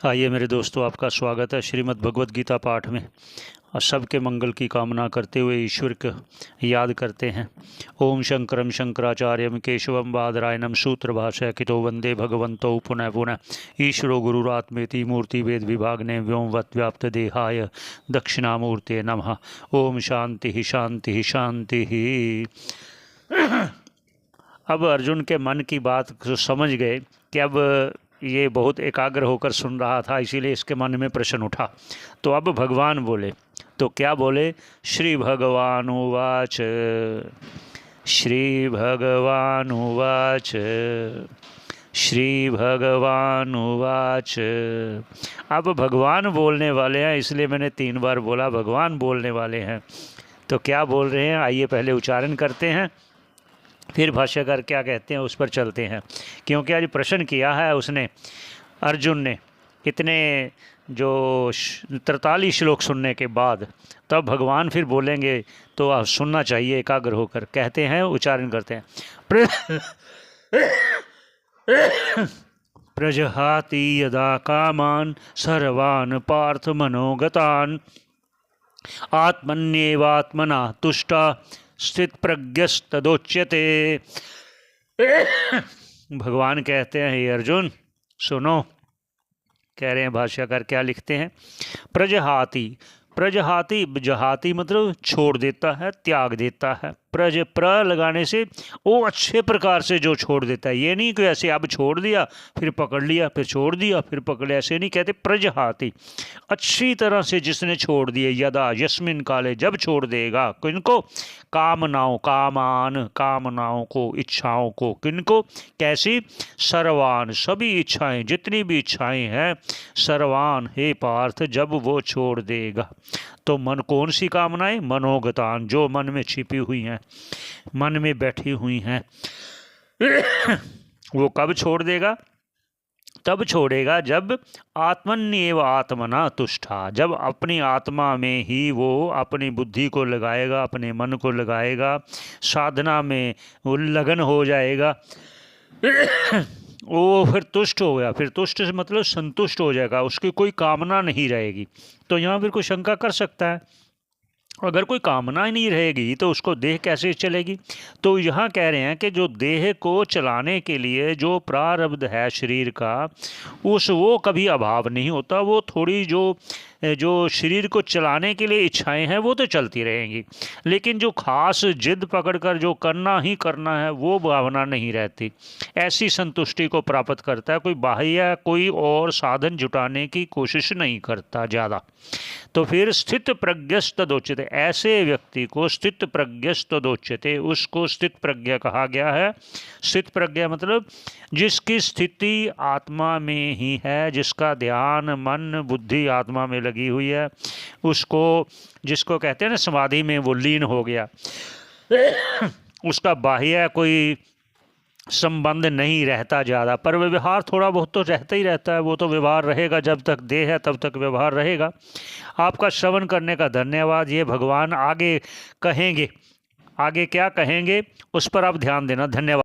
आइए मेरे दोस्तों, आपका स्वागत है श्रीमद् भगवद गीता पाठ में। और सबके मंगल की कामना करते हुए ईश्वर को याद करते हैं। ओम शंकरम शंकराचार्यम केशवम बादरायणम सूत्र भाष्य कितो वंदे भगवंतो पुनः पुनः। ईश्वरो गुरुरात्मेति मूर्ति भेद विभागने व्योमवत् व्याप्त देहाय दक्षिणामूर्ते नमः। ओम शांति शांति शांति। अब अर्जुन के मन की बात समझ गए कि अब ये बहुत एकाग्र होकर सुन रहा था, इसीलिए इसके मन में प्रश्न उठा। तो अब भगवान बोले, तो क्या बोले? श्री भगवान उवाच, श्री भगवान उवाच, श्री भगवान उवाच। अब भगवान बोलने वाले हैं, इसलिए मैंने 3 बार बोला भगवान बोलने वाले हैं। तो क्या बोल रहे हैं, आइए पहले उच्चारण करते हैं, फिर भाष्यकार क्या कहते हैं उस पर चलते हैं। क्योंकि आज प्रश्न किया है उसने, अर्जुन ने, इतने जो 43 श्लोक सुनने के बाद, तब भगवान फिर बोलेंगे तो आप सुनना चाहिए एकाग्र होकर। कहते हैं, उच्चारण करते हैं। प्रजहाति यदा कामान सर्वान् पार्थ मनोगतान् आत्मन्येवात्मना तुष्टा स्थित प्रज्ञस्तदोच्यते। भगवान कहते हैं, हे अर्जुन सुनो। कह रहे हैं भाष्यकार क्या लिखते हैं? प्रजहाति, प्रजहाति, जहाति मतलब छोड़ देता है, त्याग देता है। प्रज, प्र लगाने से वो अच्छे प्रकार से जो छोड़ देता है, ये नहीं कि ऐसे अब छोड़ दिया फिर पकड़ लिया फिर छोड़ दिया फिर पकड़ लिया, ऐसे नहीं कहते। प्रजहाति अच्छी तरह से जिसने छोड़ दिए, यदा यस्मिन काले जब छोड़ देगा, किनको? कामनाओं, कामान कामनाओं को, इच्छाओं को। किनको? कैसी? सर्वान सभी इच्छाएं, जितनी भी इच्छाएं हैं, सर्वान हे पार्थ जब वो छोड़ देगा। तो मन, कौन सी कामनाएं? मनोगतान, जो मन में छिपी हुई हैं, मन में बैठी हुई हैं। वो कब छोड़ देगा? तब छोड़ेगा जब आत्मन्येव आत्मना तुष्टा, जब अपनी आत्मा में ही वो अपनी बुद्धि को लगाएगा, अपने मन को लगाएगा, साधना में वो लगन हो जाएगा। वो फिर तुष्ट हो गया, फिर तुष्ट से मतलब संतुष्ट हो जाएगा, उसकी कोई कामना नहीं रहेगी। तो यहाँ फिर कोई शंका कर सकता है, अगर कोई कामना ही नहीं रहेगी तो उसको देह कैसे चलेगी? तो यहाँ कह रहे हैं कि जो देह को चलाने के लिए जो प्रारब्ध है शरीर का, वो कभी अभाव नहीं होता। वो थोड़ी जो शरीर को चलाने के लिए इच्छाएं हैं वो तो चलती रहेंगी, लेकिन जो खास जिद पकड़कर जो करना ही करना है वो भावना नहीं रहती। ऐसी संतुष्टि को प्राप्त करता है, कोई बाह्य कोई और साधन जुटाने की कोशिश नहीं करता ज़्यादा। तो फिर स्थित प्रज्ञस्तदोच्यते, ऐसे व्यक्ति को स्थित प्रज्ञस्तदोच्यते, उसको स्थित प्रज्ञा कहा गया है। स्थित प्रज्ञा मतलब जिसकी स्थिति आत्मा में ही है, जिसका ध्यान मन बुद्धि आत्मा में लगी हुई है, उसको, जिसको कहते हैं ना समाधि में वो लीन हो गया, उसका बाह्य कोई संबंध नहीं रहता ज़्यादा, पर व्यवहार थोड़ा बहुत तो रहता ही रहता है। वो तो व्यवहार रहेगा, जब तक देह है तब तक व्यवहार रहेगा। आपका श्रवण करने का धन्यवाद। ये भगवान आगे कहेंगे, आगे क्या कहेंगे उस पर आप ध्यान देना। धन्यवाद।